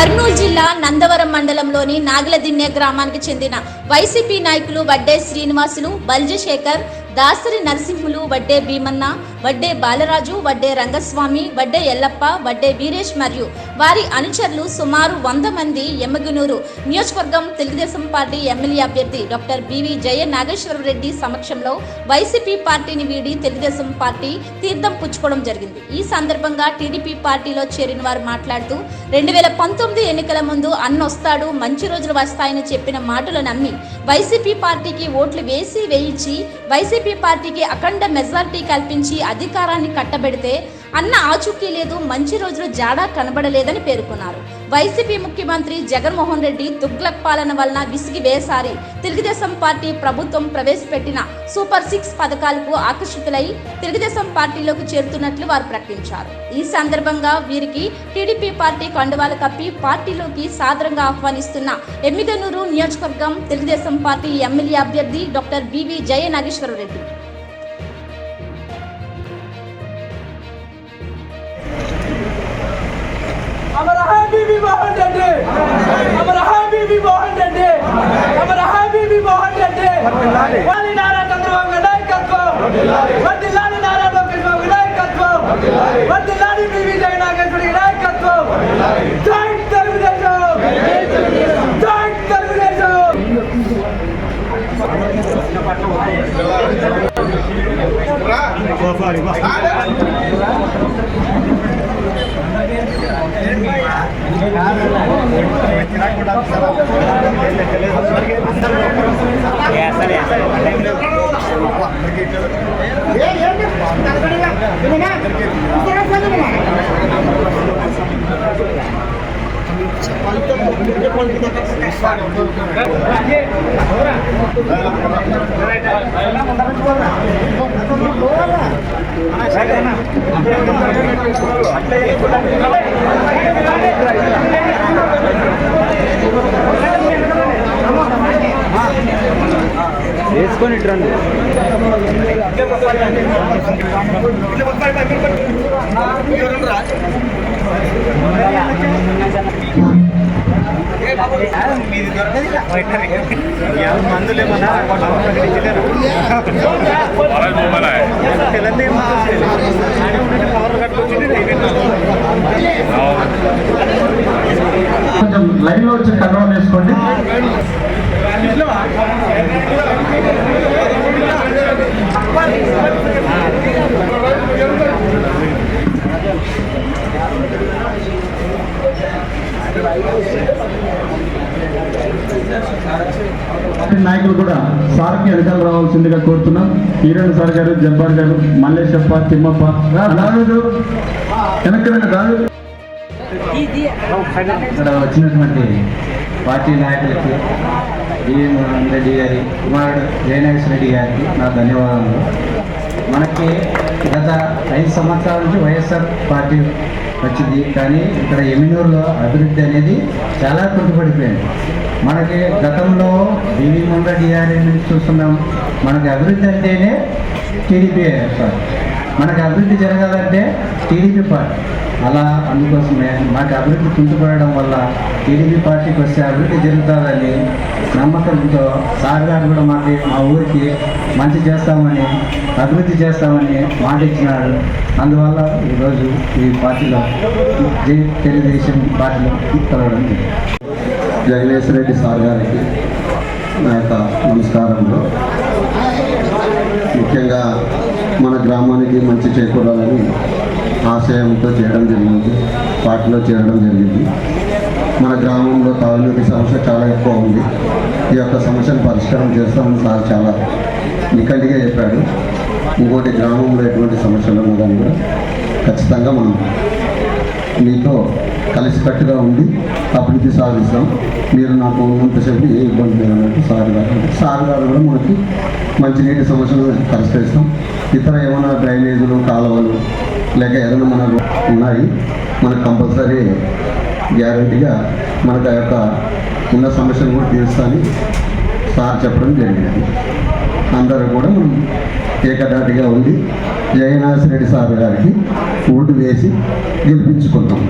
కర్నూలు జిల్లా నందవరం మండలంలోని నాగలదిన్నె గ్రామానికి చెందిన వైసీపీ నాయకులు వడ్డే శ్రీనివాసులు, బల్జశేఖర్, దాసరి నరసింహులు, వడ్డే భీమన్న, వడ్డే బాలరాజు, వడ్డే రంగస్వామి, వడ్డే ఎల్లప్ప, వడ్డే వీరేష్ మరియు వారి అనుచరులు సుమారు 100 మంది ఎమ్మగనూరు నియోజకవర్గం తెలుగుదేశం పార్టీ ఎమ్మెల్యే అభ్యర్థి డాక్టర్ బివి జయ నాగేశ్వరరెడ్డి సమక్షంలో వైసీపీ పార్టీని వీడి తెలుగుదేశం పార్టీ తీర్థం పుచ్చుకోవడం జరిగింది. ఈ సందర్భంగా టీడీపీ పార్టీలో చేరిన వారు మాట్లాడుతూ 2019 ఎన్నికల ముందు అన్నొస్తాడు, మంచి రోజులు వస్తాయని చెప్పిన మాటలు నమ్మి వైసీపీ పార్టీకి ఓట్లు వేయించి వైసీపీ పార్టీకి అఖండ మెజారిటీ కల్పించి అధికారాన్ని కట్టబెడితే అన్న ఆచూకీ లేదు, మంచి రోజులు జాడా కనబడలేదని పేర్కొన్నారు. వైసీపీ ముఖ్యమంత్రి జగన్మోహన్ రెడ్డి తుగ్లక్ పాలన వలన విసిగి వేసారి తెలుగుదేశం పార్టీ ప్రభుత్వం ప్రవేశపెట్టిన సూపర్ 6 పథకాలకు ఆకర్షితులై తెలుగుదేశం పార్టీలోకి చేరుతున్నట్లు వారు ప్రకటించారు. ఈ సందర్భంగా వీరికి టీడీపీ పార్టీ కండువాలు కప్పి పార్టీలోకి సాదరంగా ఆహ్వానిస్తున్న ఎమ్మిగనూరు నియోజకవర్గం తెలుగుదేశం పార్టీ ఎమ్మెల్యే అభ్యర్థి డాక్టర్ బివి జయ నాగేశ్వరరెడ్డి. हमारा हबीबी मोहन रेड्डी, हमारा हबीबी मोहन रेड्डी, हमारा हबीबी मोहन रेड्डी, वाली नारा चंद्रबाबु नायकत्व, वर्धिल्लाली नारा लोकेश बाबु नायकत्व, वर्धिल्लाली बीवी जय नागेश्वरी नायकत्व, जय తెలుగుదేశం, जय తెలుగుదేశం. వేసుకొని రండి. మందులేమన్నా లైన్ లో వచ్చి కంట్రోల్ చేసుకోండి. నాయకులు కూడా సార్కి వెనకాల రావాల్సిందిగా కోరుతున్నాం. ఈరణ్ సార్ గారు, జబ్బార్ గారు, మల్లేశప్ప, తిమ్మప్ప వెనక్కి రాదు. ఇక్కడ వచ్చినటువంటి పార్టీ నాయకులకి జగన్మోహన్ రెడ్డి గారి కుమారుడు జయనాగేశ్వర రెడ్డి గారికి నా ధన్యవాదాలు. మనకి గత 5 సంవత్సరాల నుంచి వైఎస్ఆర్ పార్టీ వచ్చింది, కానీ ఇక్కడ ఎమ్మిగనూరులో అభివృద్ధి అనేది చాలా కుంటుపడిపోయింది. మనకి గతంలో బివి మోహన్ రెడ్డి గారి నుంచి చూస్తున్నాం. మనకి అభివృద్ధి అంటేనే టీడీపీ పార్టీ, మనకి అభివృద్ధి జరగాలంటే టీడీపీ పార్టీ. అలా అందుకోసమే మాకు అభివృద్ధి కుంటుపడడం వల్ల టీడీపీ పార్టీకి వస్తే అభివృద్ధి జరుగుతుందని నమ్మకంతో సార్ గారు కూడా మాకు మా ఊరికి మంచి చేస్తామని, అభివృద్ధి చేస్తామని మాట ఇచ్చినాడు. అందువల్ల ఈరోజు ఈ పార్టీలో తెలుగుదేశం పార్టీలో కలవడం జరిగింది. జగనేశ్వర రెడ్డి సార్ గారికి నా యొక్క నమస్కారంలో, ముఖ్యంగా మన గ్రామానికి మంచి చేకూరాలని ఆశయంతో చేయడం జరిగింది, పార్టీలో చేరడం జరిగింది. మన గ్రామంలో తాగునీటి సమస్య చాలా ఎక్కువ ఉంది. ఈ యొక్క సమస్యను పరిష్కారం చేస్తామని సార్ చాలా నికటిగా చెప్పాడు. ఇంకోటి గ్రామంలో ఎటువంటి సమస్యలు ఉన్నదాన్ని కూడా ఖచ్చితంగా మనం మీతో కలిసికట్టుగా ఉండి అభివృద్ధి సాధిస్తాం, మీరు నాకు ఉన్నంతసేపు ఏ ఇబ్బంది లేదన్నట్టు సార్ గారు కూడా మనకి మంచినీటి సమస్యలు పరిష్కరిస్తాం. ఇతర ఏమైనా డ్రైనేజీలు, కాలువలు లేక ఏదైనా మనకు ఉన్నాయి, మనకు కంపల్సరీ గ్యారంటీగా మనకు ఆ యొక్క ఉన్న సమస్యలు కూడా తీరుస్తామని సార్ చెప్పడం జరిగింది. అందరూ కూడా మనం ఏకదాటిగా ఉండి జగన్నాథ్ రెడ్డి సార్ గారికి ఓటు వేసి గెలిపించుకుంటాం.